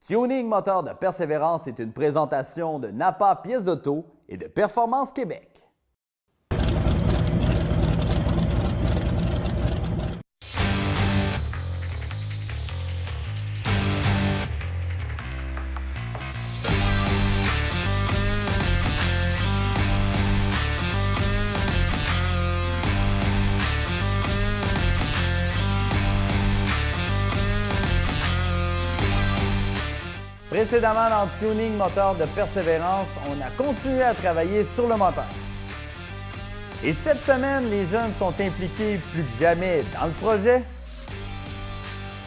Tuning Moteur de Persévérance est une présentation de Napa Pièces d'auto et de Performance Québec. Précédemment dans Tuning Moteur de Persévérance, on a continué à travailler sur le moteur. Et cette semaine, les jeunes sont impliqués plus que jamais dans le projet.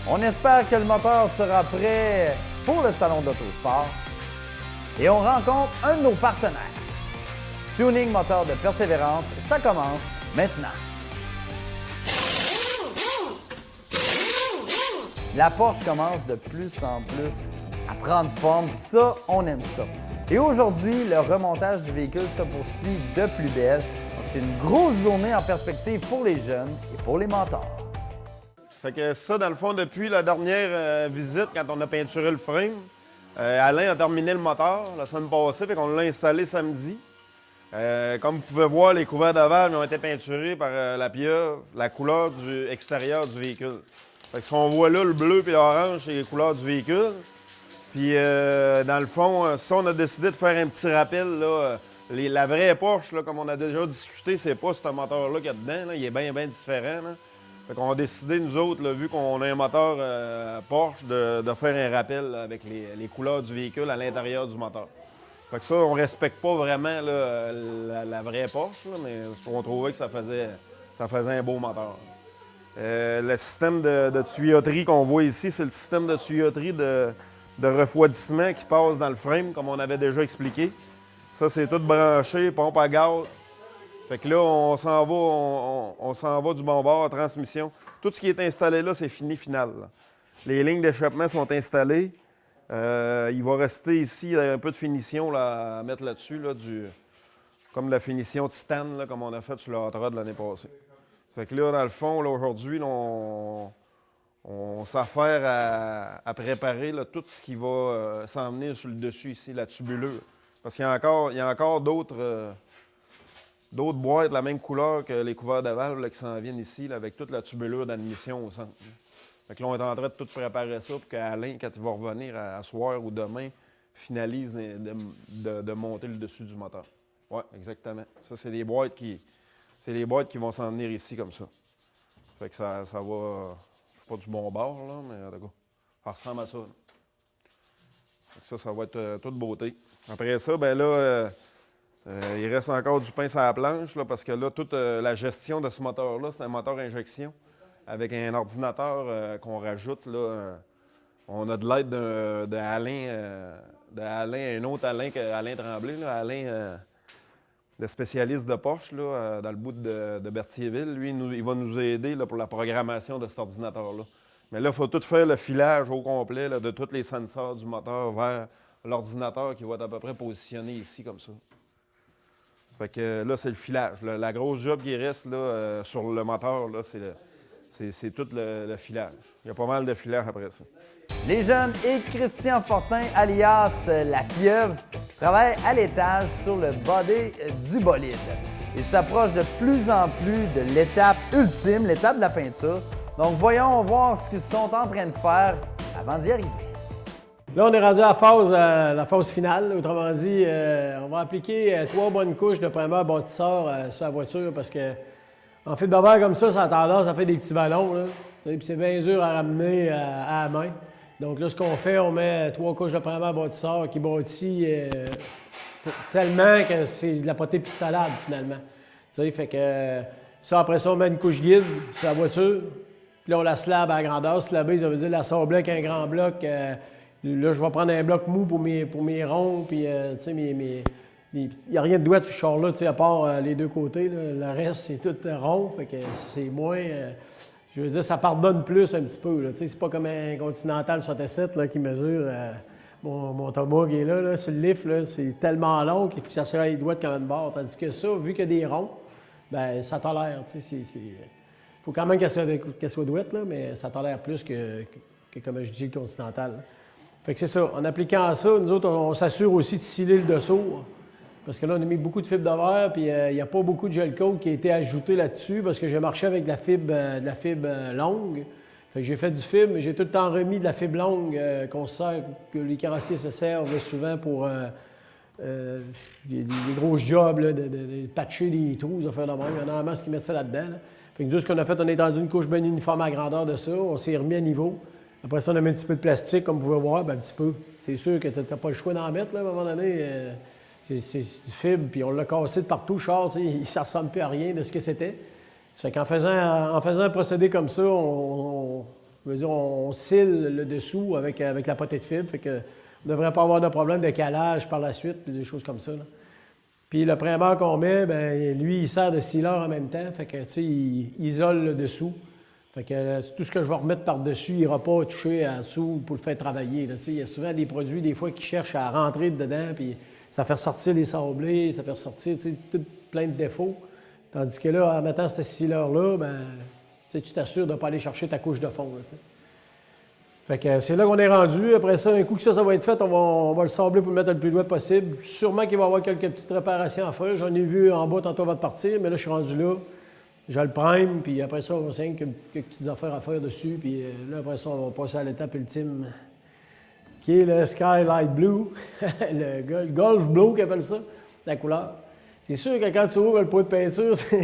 On espère que le moteur sera prêt pour le salon d'Autosport. Et on rencontre un de nos partenaires. Tuning Moteur de Persévérance, ça commence maintenant. La Porsche commence de plus en plus à prendre forme, puis ça, on aime ça. Et aujourd'hui, le remontage du véhicule se poursuit de plus belle. Donc, c'est une grosse journée en perspective pour les jeunes et pour les mentors. Fait que ça, dans le fond, depuis la dernière visite, quand on a peinturé le frame, Alain a terminé le moteur la semaine passée, fait qu'on l'a installé samedi. Comme vous pouvez voir, les couverts d'aval ont été peinturés par la pieuvre, la couleur du extérieur du véhicule. Fait que ce qu'on voit là, le bleu et l'orange, c'est les couleurs du véhicule. Puis, dans le fond, ça, on a décidé de faire un petit rappel. Là, la vraie Porsche, là, comme on a déjà discuté, c'est pas ce moteur-là qu'il y a dedans. Là. Il est bien, bien différent. Là. Fait qu'on a décidé, nous autres, là, vu qu'on a un moteur Porsche, de faire un rappel là, avec les couleurs du véhicule à l'intérieur du moteur. Fait que ça, on respecte pas vraiment là, la vraie Porsche, là, mais on trouvait que ça faisait un beau moteur. Le système de tuyauterie qu'on voit ici, c'est le système de tuyauterie de refroidissement qui passe dans le frame, comme on avait déjà expliqué. Ça, c'est tout branché, pompe à gaz. Fait que là, on s'en va du bon bord, transmission. Tout ce qui est installé là, c'est fini, final. Là. Les lignes d'échappement sont installées. Il va rester ici un peu de finition là, à mettre là-dessus, là, comme de la finition titane, là, comme on a fait sur le Hot Rod l'année passée. Fait que là, dans le fond, là, aujourd'hui, là, on s'affaire à préparer là, tout ce qui va s'emmener sur le dessus ici, la tubulure. Parce qu'il y a encore d'autres boîtes de la même couleur que les couverts de valve là, qui s'en viennent ici, là, avec toute la tubulure d'admission au centre. Fait que là, on est en train de tout préparer ça pour qu'Alain, quand il va revenir à soir ou demain, finalise de monter le dessus du moteur. Oui, exactement. Ça, c'est les boîtes qui vont s'en venir ici comme ça. Fait que ça va... Pas du bon bord, là, mais en tout cas, ça ressemble à ça. Ça va être toute beauté. Après ça, ben là, il reste encore du pain sur la planche, là, parce que là, toute la gestion de ce moteur-là, c'est un moteur injection avec un ordinateur qu'on rajoute. Là, on a de l'aide d'Alain, un autre Alain qu'Alain Tremblay, là, Alain, le spécialiste de Porsche, là, dans le bout de Berthierville. Lui, il va nous aider là, pour la programmation de cet ordinateur-là. Mais là, il faut tout faire le filage au complet là, de tous les sensors du moteur vers l'ordinateur qui va être à peu près positionné ici, comme ça. Fait que là, c'est le filage. La grosse job qui reste là, sur le moteur, là, c'est tout le filage. Il y a pas mal de filage après ça. Les jeunes et Christian Fortin, alias La Pieuvre, travaillent à l'étage sur le body du bolide. Ils s'approchent de plus en plus de l'étape ultime, l'étape de la peinture. Donc voyons voir ce qu'ils sont en train de faire avant d'y arriver. Là, on est rendu à la phase finale. Autrement dit, on va appliquer 3 bonnes couches de primer bâtisseur sur la voiture parce que en fait de barrière comme ça a tendance à faire des petits ballons. Là. Et puis c'est bien dur à ramener à la main. Donc là, ce qu'on fait, on met 3 couches de primer bâtisseur qui bâtit tellement que c'est de la potée pistolade finalement. Tu sais, fait que ça, après ça, on met une couche guide sur la voiture. Puis là, on la slab à la grandeur. Slabber, ça veut dire la sabler avec un grand bloc. Là, je vais prendre un bloc mou pour mes ronds. Puis, tu sais, il n'y a rien de douette sur ce char-là, tu sais, à part les deux côtés. Là. Le reste, c'est tout rond. Fait que c'est moins... je veux dire, ça pardonne plus un petit peu. Là. Tu sais, c'est pas comme un Continental 67 là, qui mesure... mon Thomas qui est là, sur le lift, là, c'est tellement long qu'il faut que ça serre les douettes comme une barre. Tandis que ça, vu qu'il y a des ronds, ben ça tolère. Il faut quand même qu'elle soit douette, là, mais ça tolère plus que comme je dis, le Continental. Là. Fait que c'est ça. En appliquant ça, nous autres, on s'assure aussi de sceller le dessous. Parce que là, on a mis beaucoup de fibres de verre, puis il n'y a pas beaucoup de gel coat qui a été ajouté là-dessus parce que j'ai marché avec de la fibre longue. Fait que j'ai fait du fibre, mais j'ai tout le temps remis de la fibre longue que les carrossiers se servent souvent pour des gros jobs là, de patcher des trous, de faire de même. Il y en a un masse qui mettent ça là-dedans. Là. Fait que nous, ce qu'on a fait, on a étendu une couche bien uniforme à la grandeur de ça. On s'est remis à niveau. Après ça, on a mis un petit peu de plastique, comme vous pouvez voir, bien, un petit peu. C'est sûr que tu n'as pas le choix d'en mettre, là, à un moment donné. C'est du fibre, puis on l'a cassé de partout, le char, ça ne ressemble plus à rien de ce que c'était. Ça fait qu'en faisant un procédé comme ça, on scelle le dessous avec la potée de fibre, fait que on ne devrait pas avoir de problème de calage par la suite, puis des choses comme ça. Là. Puis le primer qu'on met, bien, lui, il sert de sealer en même temps, fait que, tu sais, il isole le dessous. Fait que tout ce que je vais remettre par-dessus, il n'ira pas toucher en dessous pour le faire travailler. Là. Il y a souvent des produits, des fois, qui cherchent à rentrer dedans, puis ça fait ressortir les sablés, ça fait ressortir plein de défauts. Tandis que là, en mettant ce sealer-là, ben, tu t'assures de ne pas aller chercher ta couche de fond. Là, fait que c'est là qu'on est rendu. Après ça, un coup que ça va être fait, on va le sabler pour le mettre le plus loin possible. Sûrement qu'il va y avoir quelques petites réparations à faire. J'en ai vu en bas tantôt avant de partir, mais là, je suis rendu là. Je le prime, puis après ça, on va essayer quelques petites affaires à faire dessus. Puis là, après ça, on va passer à l'étape ultime, qui est le Skylight Blue, le Golf Blue, qu'ils appellent ça, la couleur. C'est sûr que quand tu ouvres le pot de peinture, tu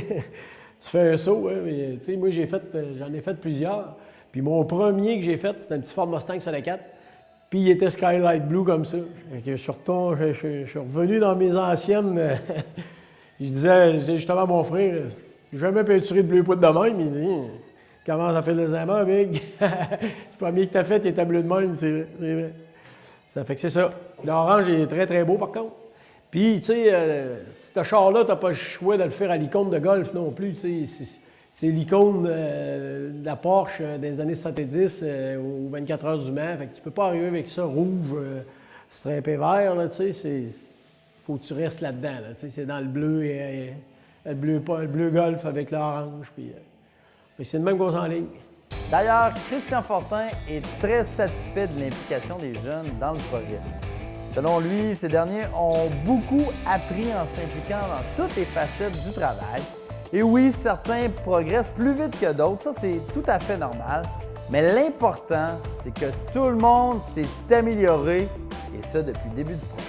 fais un saut. Hein, mais, moi, j'en ai fait plusieurs. Puis mon premier que j'ai fait, c'était un petit Ford Mustang sur la 4. Puis il était Skylight Blue comme ça. Fait que je suis revenu dans mes anciennes. Je disais justement à mon frère, j'ai jamais peinturé de bleu poudre de même. Il dit, comment ça fait les aimants, Big? Le premier que tu as fait, il était bleu de même, c'est vrai. Ça fait que c'est ça. L'orange est très, très beau, par contre. Puis, tu sais, ce char-là, tu n'as pas le choix de le faire à l'icône de golf non plus. C'est l'icône de la Porsche des années 70 aux 24 heures du Mans. Fait que tu peux pas arriver avec ça rouge, strimpé vert, là, tu sais. Faut que tu restes là-dedans, là, tu sais. C'est dans le bleu et le bleu golf avec l'orange. Puis, c'est le même qu'on s'enligne. D'ailleurs, Christian Fortin est très satisfait de l'implication des jeunes dans le projet. Selon lui, ces derniers ont beaucoup appris en s'impliquant dans toutes les facettes du travail. Et oui, certains progressent plus vite que d'autres, ça c'est tout à fait normal. Mais l'important, c'est que tout le monde s'est amélioré, et ça depuis le début du projet.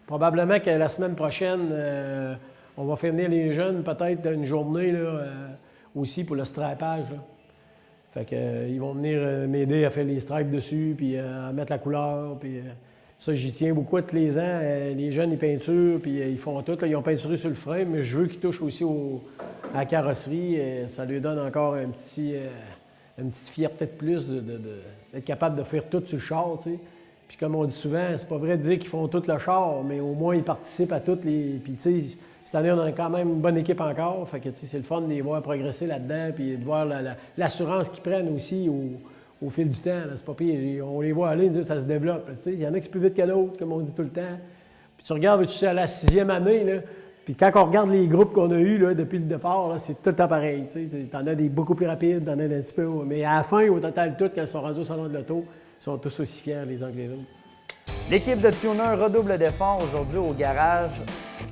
Probablement que la semaine prochaine, on va faire venir les jeunes peut-être une journée là, aussi pour le strapage. Là. Fait que, ils vont venir m'aider à faire les stripes dessus, puis à mettre la couleur, puis ça, j'y tiens beaucoup tous les ans. Les jeunes, ils peinturent, puis ils font tout. Là, ils ont peinturé sur le frein, mais je veux qu'ils touchent aussi à la carrosserie. Ça lui donne encore une petite fierté de plus d'être capable de faire tout sur le char, tu sais. Puis comme on dit souvent, c'est pas vrai de dire qu'ils font tout le char, mais au moins, ils participent à toutes les... Puis tu sais, cette année, on a quand même une bonne équipe encore. Fait que, tu sais, c'est le fun de les voir progresser là-dedans, puis de voir l'assurance qu'ils prennent aussi au fil du temps. C'est pas pire. On les voit aller, ils disent ça se développe. Il y en a qui sont plus vite que d'autres, comme on dit tout le temps. Puis tu regardes, tu sais, à la 6e année, là, puis quand on regarde les groupes qu'on a eus là, depuis le départ, là, c'est tout le temps pareil. Tu en as des beaucoup plus rapides, tu en as un petit peu. Mais à la fin, au total, tout, quand ils sont rendus au salon de l'auto, ils sont tous aussi fiers, les uns que les autres. L'équipe de tuners redouble d'efforts aujourd'hui au garage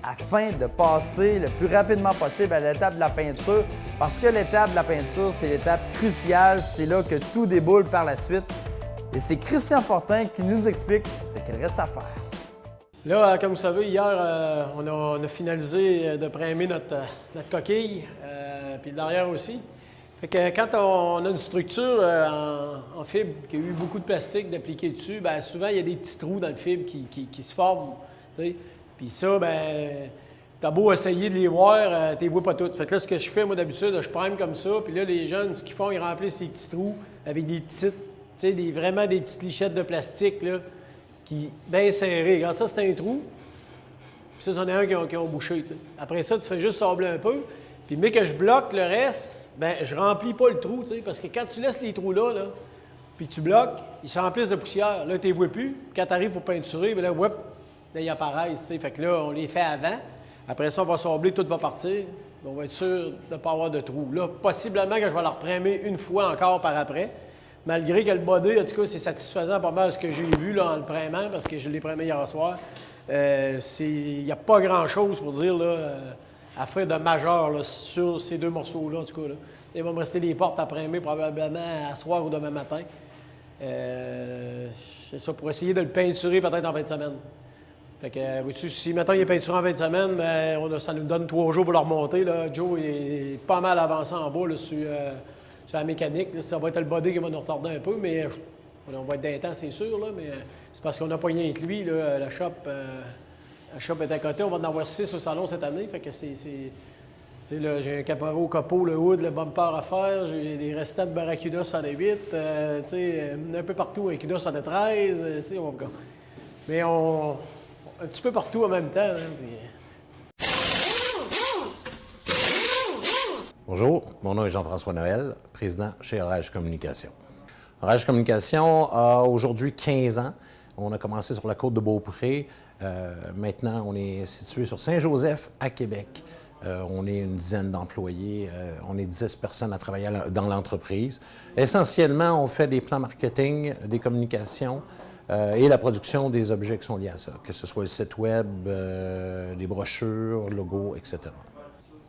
afin de passer le plus rapidement possible à l'étape de la peinture, parce que l'étape de la peinture, c'est l'étape cruciale, c'est là que tout déboule par la suite. Et c'est Christian Fortin qui nous explique ce qu'il reste à faire. Là, comme vous savez, hier, on a finalisé de primer notre coquille, puis derrière aussi. Fait que quand on a une structure en fibre qui a eu beaucoup de plastique d'appliquer dessus, bien souvent, il y a des petits trous dans le fibre qui se forment, tu sais. Puis ça, bien, t'as beau essayer de les voir, tu les vois pas toutes. Fait que là, ce que je fais, moi, d'habitude, je prime comme ça, puis là, les jeunes, ce qu'ils font, ils remplissent ces petits trous avec des petites, tu sais, vraiment des petites lichettes de plastique, là, bien serrées. Regarde, ça, c'est un trou. Puis ça, c'en est un qui ont bouché, tu sais. Après ça, tu fais juste sabler un peu. Puis, mais que je bloque le reste, bien, je remplis pas le trou, tu sais, parce que quand tu laisses les trous là, puis tu bloques, ils s'emplissent de poussière. Là, tu les vois plus. Puis quand tu arrives pour peinturer, bien là, whoop, là, ils apparaissent, tu sais. Fait que là, on les fait avant. Après ça, on va sabler, tout va partir. On va être sûr de ne pas avoir de trous. Là, possiblement que je vais leur primer une fois encore par après. malgré que le body, en tout cas, c'est satisfaisant pas mal ce que j'ai vu là, en le primant, parce que je l'ai primé hier soir. Il n'y a pas grand-chose pour dire là, à faire de majeur là, sur ces 2 morceaux-là, en tout cas. Là. Il va me rester des portes à primer probablement à soir ou demain matin. C'est ça, pour essayer de le peinturer peut-être en fin de semaine. Fait que, vois-tu, si maintenant il est peinturé en fin de semaine, ben, ça nous donne 3 jours pour le remonter. Là. Joe est pas mal avancé en bas là, sur la mécanique. Là. Ça va être le body qui va nous retarder un peu, mais on va être d'un temps, c'est sûr. Là, mais c'est parce qu'on n'a pas rien avec lui. Là, la shop est à côté. On va en avoir 6 au salon cette année. Fait que là, j'ai un Caparo, capot, le hood, le bumper à faire. J'ai des restants de Barracuda 108. Un peu partout, un Cuda 113. Mais un petit peu partout en même temps. Hein, Bonjour, mon nom est Jean-François Noël, président chez Orage Communication. Orage Communication a aujourd'hui 15 ans. On a commencé sur la côte de Beaupré. Maintenant, on est situé sur Saint-Joseph, à Québec. On est une dizaine d'employés. On est 10 personnes à travailler dans l'entreprise. Essentiellement, on fait des plans marketing, des communications, et la production des objets qui sont liés à ça, que ce soit le site web, des brochures, logos, etc.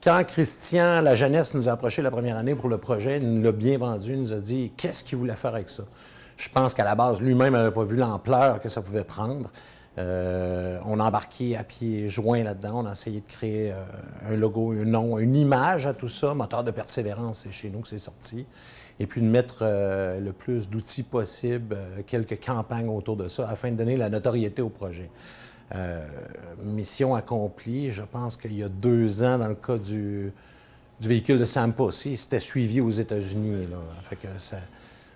Quand Christian, la jeunesse, nous a approché la première année pour le projet, il nous l'a bien vendu, il nous a dit qu'est-ce qu'il voulait faire avec ça. Je pense qu'à la base, lui-même n'avait pas vu l'ampleur que ça pouvait prendre. On a embarqué à pieds joints là-dedans, on a essayé de créer un logo, un nom, une image à tout ça, moteur de persévérance, c'est chez nous que c'est sorti. Et puis de mettre le plus d'outils possible, quelques campagnes autour de ça, afin de donner la notoriété au projet. Mission accomplie, je pense qu'il y a 2 ans, dans le cas du véhicule de Sam Posse, c'était suivi aux États-Unis. Fait que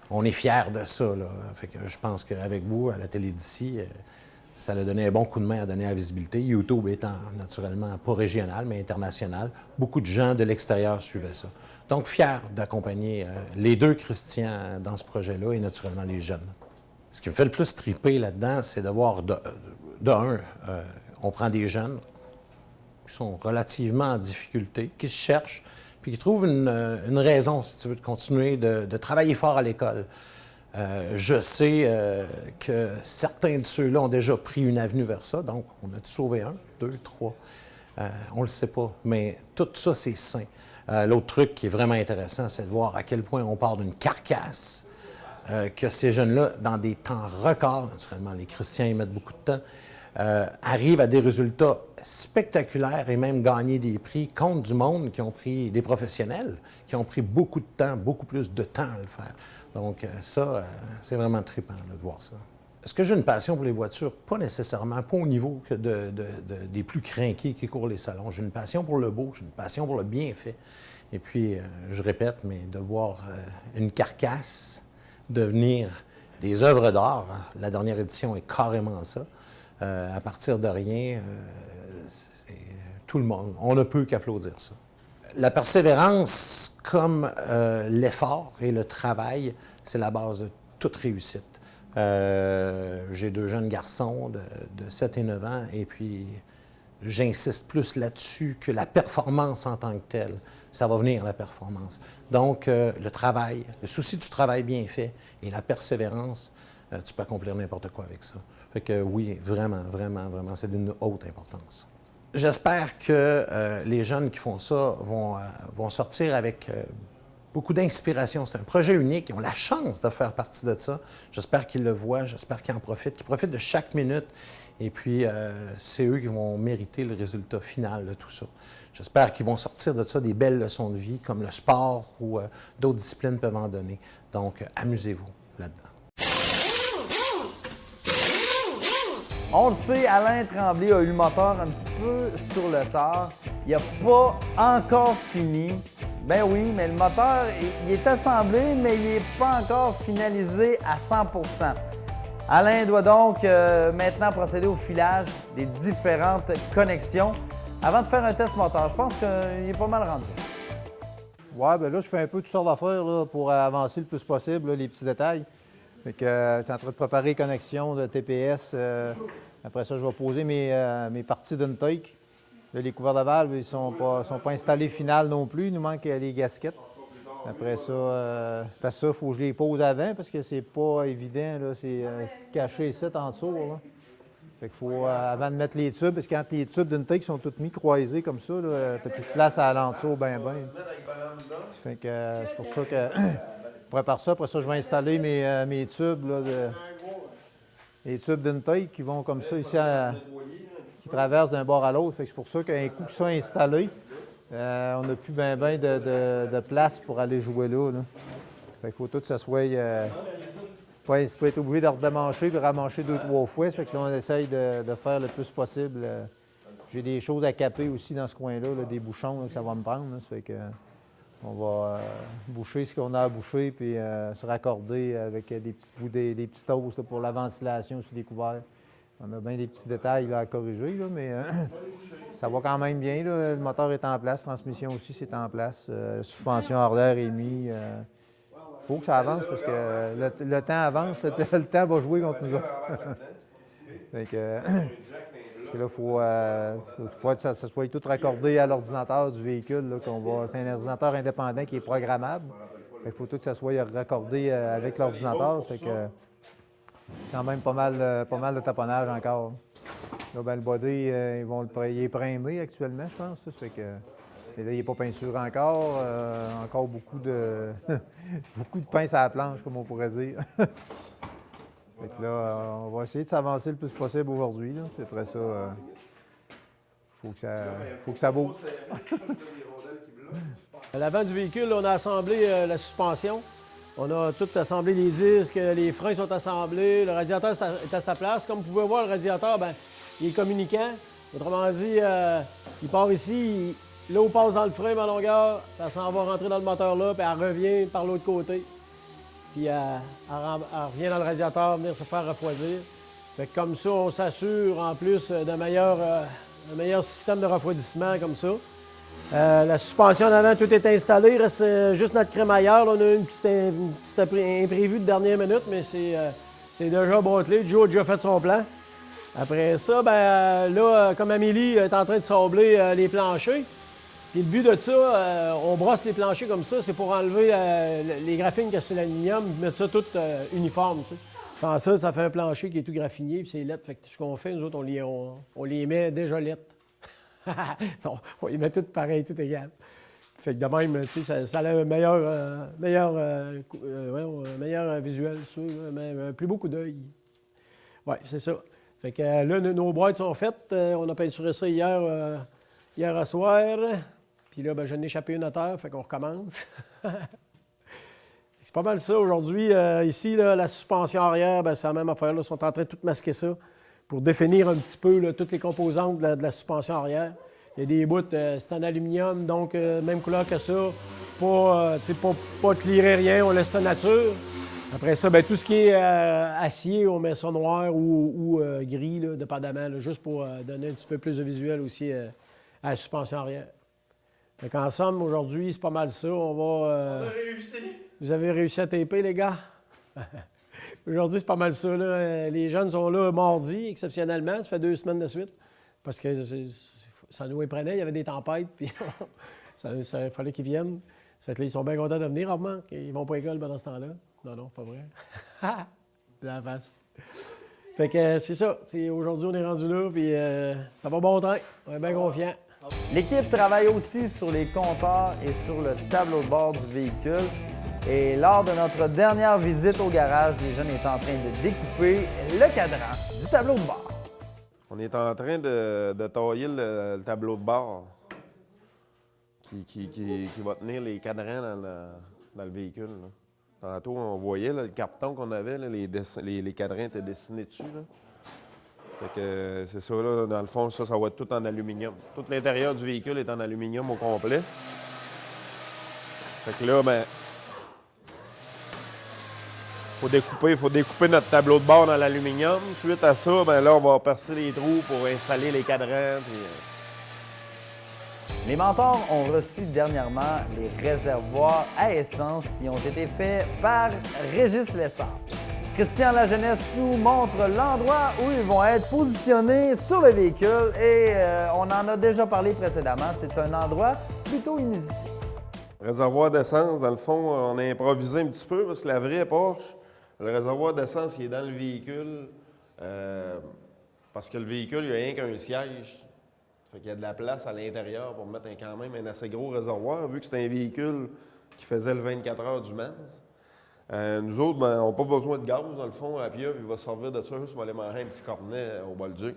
on est fiers de ça. Là. Fait que je pense qu'avec vous, à la télé d'ici, ça a donné un bon coup de main à donner à la visibilité. YouTube étant naturellement pas régional, mais international, beaucoup de gens de l'extérieur suivaient ça. Donc, fier d'accompagner les 2 Christians dans ce projet-là et naturellement les jeunes. Ce qui me fait le plus triper là-dedans, c'est de voir, on prend des jeunes qui sont relativement en difficulté, qui se cherchent, puis qui trouvent une raison, si tu veux, de continuer de travailler fort à l'école. Je sais que certains de ceux-là ont déjà pris une avenue vers ça, donc on a sauvé 1, 2, 3. On ne le sait pas, mais tout ça, c'est sain. L'autre truc qui est vraiment intéressant, c'est de voir à quel point on part d'une carcasse, que ces jeunes-là, dans des temps records, naturellement, les Christians y mettent beaucoup de temps, arrivent à des résultats spectaculaires et même gagner des prix contre du monde qui ont pris des professionnels, qui ont pris beaucoup de temps, beaucoup plus de temps à le faire. Donc ça, c'est vraiment trippant là, de voir ça. Est-ce que j'ai une passion pour les voitures? Pas nécessairement, pas au niveau que des plus crinqués qui courent les salons. J'ai une passion pour le beau, j'ai une passion pour le bien fait. Et puis, je répète, mais de voir une carcasse devenir des œuvres d'art, hein. La dernière édition est carrément ça. À partir de rien, tout le monde, on ne peut qu'applaudir ça. La persévérance, comme l'effort et le travail, c'est la base de toute réussite. J'ai 2 jeunes garçons de 7 et 9 ans, et puis j'insiste plus là-dessus que la performance en tant que telle. Ça va venir, la performance. Donc, le travail, le souci du travail bien fait et la persévérance, tu peux accomplir n'importe quoi avec ça. Fait que oui, vraiment, vraiment, vraiment, c'est d'une haute importance. J'espère que les jeunes qui font ça vont sortir avec beaucoup d'inspiration. C'est un projet unique. Ils ont la chance de faire partie de ça. J'espère qu'ils le voient, j'espère qu'ils en profitent, qu'ils profitent de chaque minute. Et puis, c'est eux qui vont mériter le résultat final de tout ça. J'espère qu'ils vont sortir de ça des belles leçons de vie, comme le sport ou d'autres disciplines peuvent en donner. Donc, amusez-vous là-dedans. On le sait, Alain Tremblay a eu le moteur un petit peu sur le tard. Il n'a pas encore fini. Ben oui, mais le moteur, il est assemblé, mais il n'est pas encore finalisé à 100%. Alain doit donc maintenant procéder au filage des différentes connexions avant de faire un test moteur. Je pense qu'il est pas mal rendu. Ouais, bien là, je fais un peu toutes sortes d'affaires là, pour avancer le plus possible, là, les petits détails. Fait que je suis en train de préparer les connexions de TPS. Après ça, je vais poser mes parties d'intake. Là, les couverts de valve, ils ne sont pas installés final non plus. Il nous manque les gasquettes. Après ça, parce que ça, il faut que je les pose avant parce que c'est pas évident, là, c'est caché ici en dessous. Là. Fait qu'il faut, avant de mettre les tubes, parce que quand les tubes d'une taille qui sont toutes mis croisés comme ça, t'as plus de place à l'entour, ben. Fait que c'est pour ça que, je prépare ça. Après ça, je vais installer mes tubes, là, les tubes d'une taille qui vont comme ça ici, qui traversent d'un bord à l'autre. Fait que c'est pour ça qu'un coup que ça est installé, on n'a plus ben de place pour aller jouer là. Fait qu'il faut tout que ça soit... pas être obligé de redémancher et ramancher 2-3 fois. Ça fait que là, on essaye de faire le plus possible. J'ai des choses à caper aussi dans ce coin-là, là, des bouchons là, que ça va me prendre. Là. Ça fait que on va boucher ce qu'on a à boucher puis se raccorder avec des petits bouts, des petits toasts là, pour la ventilation sur les couverts. On a bien des petits détails là, à corriger, là, mais ça va quand même bien. Là. Le moteur est en place, la transmission aussi c'est en place, suspension arrière est mis. Il faut que ça avance parce que le temps avance, le temps va jouer contre nous autres. Fait que, parce que là, il faut que ça soit tout raccordé à l'ordinateur du véhicule. Là, c'est un ordinateur indépendant qui est programmable. Il faut tout que ça soit raccordé avec l'ordinateur. Fait que quand même pas mal de taponnage encore. Là, ben, le body, il est primé actuellement, je pense. Ça. Fait que, et là, il n'est pas peinturé encore. Encore beaucoup de beaucoup de pinces à la planche, comme on pourrait dire. Fait que là, on va essayer de s'avancer le plus possible aujourd'hui. Puis après ça, faut que ça bouge. À l'avant du véhicule, on a assemblé la suspension. On a tout assemblé les disques, les freins sont assemblés, le radiateur est à sa place. Comme vous pouvez voir, le radiateur, bien, il est communicant. Autrement dit, il part ici, l'eau passe dans le frein à longueur, ça s'en va rentrer dans le moteur là, puis elle revient par l'autre côté. Puis elle revient dans le radiateur, venir se faire refroidir. Fait que comme ça, on s'assure en plus d'un meilleur système de refroidissement comme ça. La suspension d'avant, tout est installé. Il reste juste notre crémaillère. Là, on a une petite imprévue de dernière minute, mais c'est déjà bâclé. Joe a déjà fait son plan. Après ça, ben là, comme Amélie est en train de sabler les planchers, puis le but de ça, on brosse les planchers comme ça, c'est pour enlever les graphines qu'il y a sur l'aluminium, mettre ça tout uniforme. Tu sais. Sans ça, ça fait un plancher qui est tout graffiné, puis c'est lettre. Fait que ce qu'on fait, nous autres, on les met déjà lettres. On les met toutes pareil, tout égal. Fait que de même, tu sais, ça a un meilleur visuel, ça, mais un plus beau coup d'œil. Oui, c'est ça. Fait que là, nos boîtes sont faites. On a peinturé ça hier à soir. Puis là, ben, j'en ai échappé une à terre, fait qu'on recommence. C'est pas mal ça aujourd'hui. Ici, là, la suspension arrière, ben, c'est la même affaire. Là. Ils sont en train de tout masquer ça pour définir un petit peu là, toutes les composantes de la suspension arrière. Il y a des bouts, c'est en aluminium, donc même couleur que ça. Pas clearer rien, on laisse ça nature. Après ça, bien, tout ce qui est acier, on met ça noir ou gris, là, dépendamment, là, juste pour donner un petit peu plus de visuel aussi à la suspension arrière. Donc, en somme, aujourd'hui, c'est pas mal ça. On a réussi! Vous avez réussi à taper, les gars? Aujourd'hui, c'est pas mal ça. Là. Les jeunes sont là mardi, exceptionnellement. Ça fait 2 semaines de suite. Parce que ça nous prenait, il y avait des tempêtes, puis ça fallait qu'ils viennent. Ça fait que là, ils sont bien contents de venir, Armand. Ils vont pas à l'école pendant ce temps-là. Non, pas vrai. De la face. Fait que c'est ça. Aujourd'hui, on est rendu là, puis ça va bon train. On est bien confiants. L'équipe travaille aussi sur les compteurs et sur le tableau de bord du véhicule. Et lors de notre dernière visite au garage, les jeunes étaient en train de découper le cadran du tableau de bord. On est en train de tailler le tableau de bord qui va tenir les cadrans dans le véhicule. Là. Tantôt, on voyait là, le carton qu'on avait, là, les cadrans étaient dessinés dessus. Là. Fait que c'est ça, là, dans le fond, ça va être tout en aluminium. Tout l'intérieur du véhicule est en aluminium au complet. Fait que là, ben, faut découper notre tableau de bord dans l'aluminium. Suite à ça, ben là, on va percer les trous pour installer les cadrans. Puis, Les mentors ont reçu dernièrement les réservoirs à essence qui ont été faits par Régis Lessard. Christian Lajeunesse nous montre l'endroit où ils vont être positionnés sur le véhicule et on en a déjà parlé précédemment. C'est un endroit plutôt inusité. Réservoir d'essence, dans le fond, on a improvisé un petit peu parce que la vraie Porsche, le réservoir d'essence, il est dans le véhicule parce que le véhicule, il n'y a rien qu'un siège. Ça fait qu'il y a de la place à l'intérieur pour mettre quand même un assez gros réservoir, vu que c'est un véhicule qui faisait le 24 heures du Mans. Nous autres, ben, on n'a pas besoin de gaz, dans le fond. À Pieuvre, il va servir de ça juste pour aller manger un petit cornet au Bolduc.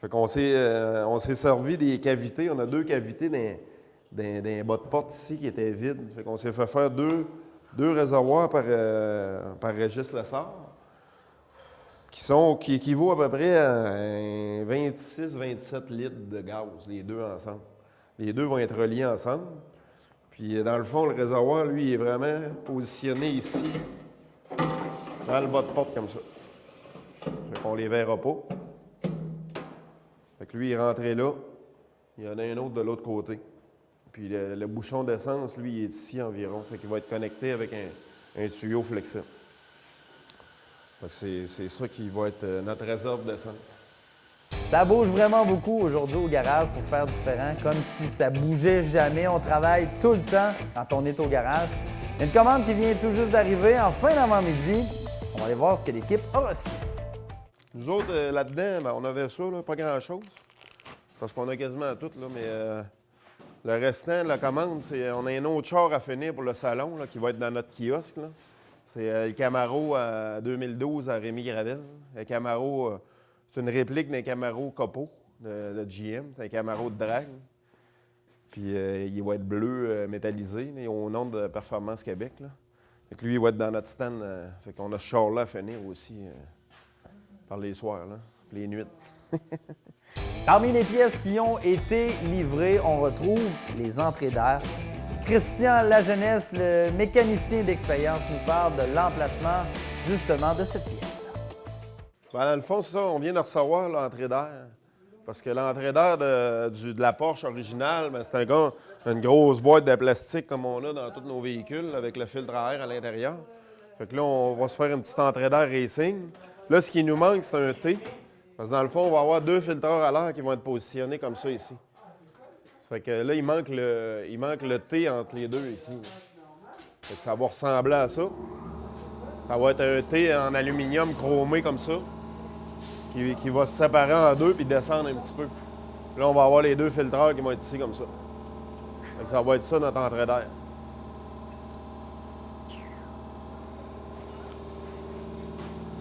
Fait qu'on s'est servi des cavités. On a 2 cavités d'un bas de porte ici qui étaient vides. Fait qu'on s'est fait faire deux réservoirs par Régis Lessard qui équivaut à peu près à 26-27 litres de gaz, les deux ensemble. Les deux vont être reliés ensemble. Puis dans le fond, le réservoir, lui, il est vraiment positionné ici, dans le bas de porte comme ça. Fait qu'on les verra pas. Fait que lui, il est rentré là. Il y en a un autre de l'autre côté. Puis le bouchon d'essence, lui, il est ici environ. Fait qu'il va être connecté avec un tuyau flexible. Fait que c'est ça qui va être notre réserve d'essence. Ça bouge vraiment beaucoup aujourd'hui au garage pour faire différent, comme si ça bougeait jamais. On travaille tout le temps quand on est au garage. Il y a une commande qui vient tout juste d'arriver en fin d'avant-midi. On va aller voir ce que l'équipe a reçu. Nous autres, là-dedans, ben, on avait ça, là, pas grand-chose. Parce qu'on a quasiment tout, là, mais le restant de la commande, c'est on a un autre char à finir pour le salon là, qui va être dans notre kiosque. Là. C'est le Camaro 2012 à Rémi Gravel. Le Camaro, c'est une réplique d'un Camaro Copo de GM. C'est un Camaro de drague. Puis il va être bleu métallisé, là, au nom de Performance Québec. Là. Fait que lui, il va être dans notre stand. Fait qu'on a ce char-là à finir aussi par les soirs, là, les nuits. Parmi les pièces qui ont été livrées, on retrouve les entrées d'air. Christian Lajeunesse, le mécanicien d'expérience, nous parle de l'emplacement justement de cette pièce. Ben, dans le fond, c'est ça, on vient de recevoir l'entrée d'air. Parce que l'entrée d'air de la Porsche originale, ben, c'est une grosse boîte de plastique comme on a dans tous nos véhicules avec le filtre à air à l'intérieur. Fait que là, on va se faire une petite entrée d'air racing. Là, ce qui nous manque, c'est un T. Parce que dans le fond, on va avoir 2 filtreurs à l'air qui vont être positionnés comme ça ici. Fait que là, il manque le T entre les deux ici. Fait que ça va ressembler à ça. Ça va être un T en aluminium chromé comme ça, qui va se séparer en deux puis descendre un petit peu. Là, on va avoir les 2 filtreurs qui vont être ici comme ça. Fait que ça va être ça notre entrée d'air.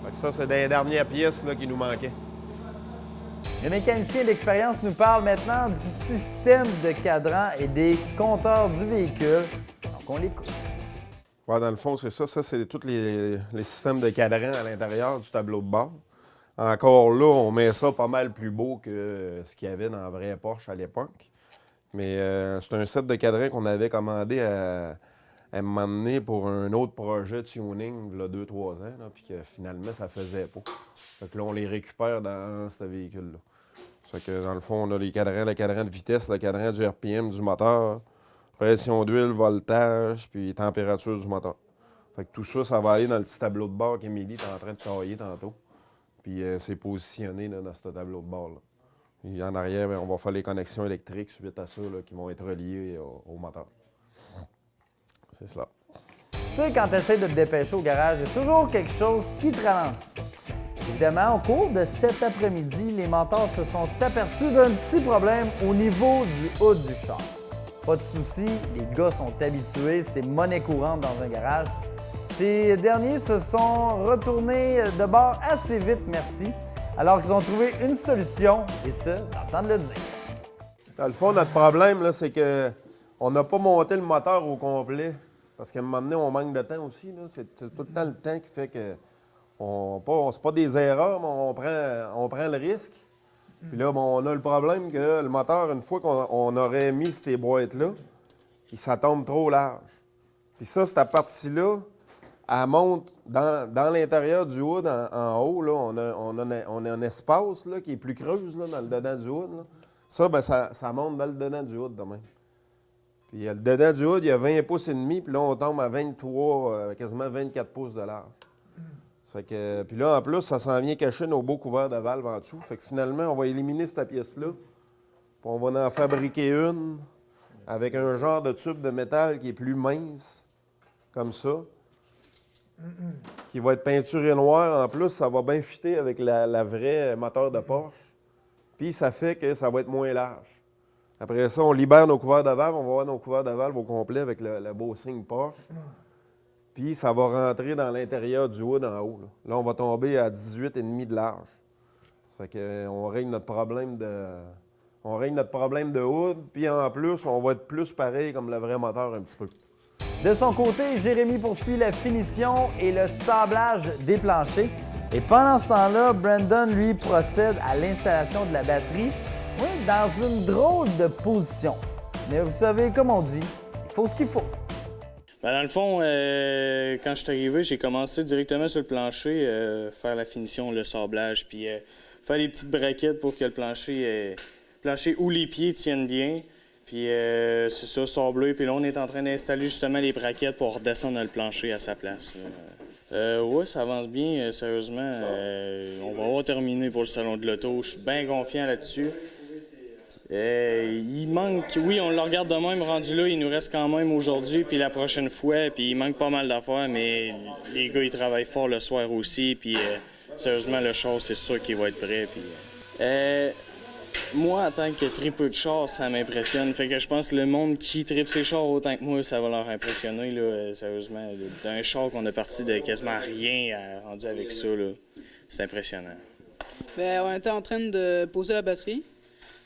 Fait que ça, c'est des dernières pièces là, qui nous manquaient. Le mécanicien d'expérience nous parle maintenant du système de cadran et des compteurs du véhicule. Donc, on l'écoute. Ouais, dans le fond, c'est ça. Ça, c'est tous les systèmes de cadran à l'intérieur du tableau de bord. Encore là, on met ça pas mal plus beau que ce qu'il y avait dans la vraie Porsche à l'époque. Mais c'est un set de cadrans qu'on avait commandé à un moment donné pour un autre projet de tuning, il y a 2-3 ans, là, puis que finalement, ça faisait pas. Fait que là, on les récupère dans ce véhicule-là. Fait que dans le fond, on a le cadran de vitesse, le cadran du RPM du moteur, pression d'huile, voltage, puis température du moteur. Fait que tout ça, ça va aller dans le petit tableau de bord qu'Émilie est en train de tailler tantôt. Puis c'est positionné là, dans ce tableau de bord-là. Et en arrière, bien, on va faire les connexions électriques suite à ça là, qui vont être reliées au moteur. C'est cela. Tu sais, quand tu essaies de te dépêcher au garage, il y a toujours quelque chose qui te ralentit. Évidemment, au cours de cet après-midi, les mentors se sont aperçus d'un petit problème au niveau du haut du char. Pas de souci, les gars sont habitués, c'est monnaie courante dans un garage. Ces derniers se sont retournés de bord assez vite, merci, alors qu'ils ont trouvé une solution, et ce, dans le temps de le dire. Dans le fond, notre problème, là, c'est qu'on n'a pas monté le moteur au complet. Parce qu'à un moment donné, on manque de temps aussi. Là. C'est tout le temps le temps qui fait que c'est pas des erreurs, mais on prend le risque. Puis là, bon, on a le problème que le moteur, une fois qu'on aurait mis ces boîtes-là, ça tombe trop large. Puis ça, cette partie-là, elle monte dans l'intérieur du hood, en haut, là, on a un espace là, qui est plus creuse là, dans le dedans du hood. Là. Ça, ben, ça monte dans le dedans du hood de même. Puis le dedans du hood, il y a 20 pouces et demi, puis là, on tombe à 23, quasiment 24 pouces de large. Fait que, puis là, en plus, ça s'en vient cacher nos beaux couverts de valve en dessous. Fait que finalement, on va éliminer cette pièce-là. Puis on va en fabriquer une avec un genre de tube de métal qui est plus mince, comme ça, qui va être peinturé noir. En plus, ça va bien fitter avec la vraie moteur de Porsche. Puis ça fait que ça va être moins large. Après ça, on libère nos couverts de valve. On va avoir nos couverts de valve au complet avec le beau signe Porsche. Puis ça va rentrer dans l'intérieur du hood en haut. Là, on va tomber à 18,5 de large. Ça fait qu'on règle notre problème de hood. Puis en plus, on va être plus pareil comme le vrai moteur un petit peu. De son côté, Jérémy poursuit la finition et le sablage des planchers. Et pendant ce temps-là, Brandon, lui, procède à l'installation de la batterie, oui, dans une drôle de position. Mais vous savez, comme on dit, il faut ce qu'il faut. Ben dans le fond, quand je suis arrivé, j'ai commencé directement sur le plancher, faire la finition, le sablage, puis faire des petites braquettes pour que le plancher ou les pieds tiennent bien. Puis c'est ça, sabler. Puis là, on est en train d'installer justement les braquettes pour redescendre le plancher à sa place. Oui, ça avance bien, sérieusement. On va avoir terminé pour le salon de l'auto. Je suis bien confiant là-dessus. Il manque, oui, on le regarde de même rendu là, il nous reste quand même aujourd'hui, puis la prochaine fois, puis il manque pas mal d'affaires, mais les gars, ils travaillent fort le soir aussi, puis sérieusement, le char, c'est sûr qu'il va être prêt. Puis, moi, en tant que tripeux de char, ça m'impressionne. Fait que je pense que le monde qui tripe ses chars autant que moi, ça va leur impressionner, là, sérieusement. D'un char qu'on a parti de quasiment rien rendu avec ça, là, c'est impressionnant. Bien, on était en train de poser la batterie.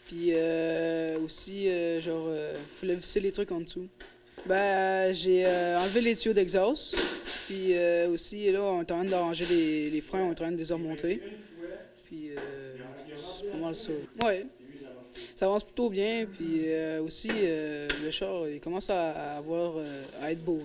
Puis aussi, fallait visser les trucs en dessous. Ben, j'ai enlevé les tuyaux d'exhaust. Puis aussi, là, on est en train d'arranger les freins, on est en train de les remonter. Puis c'est pas mal ça. Ouais, ça avance plutôt bien. Puis aussi, le char, il commence à être beau.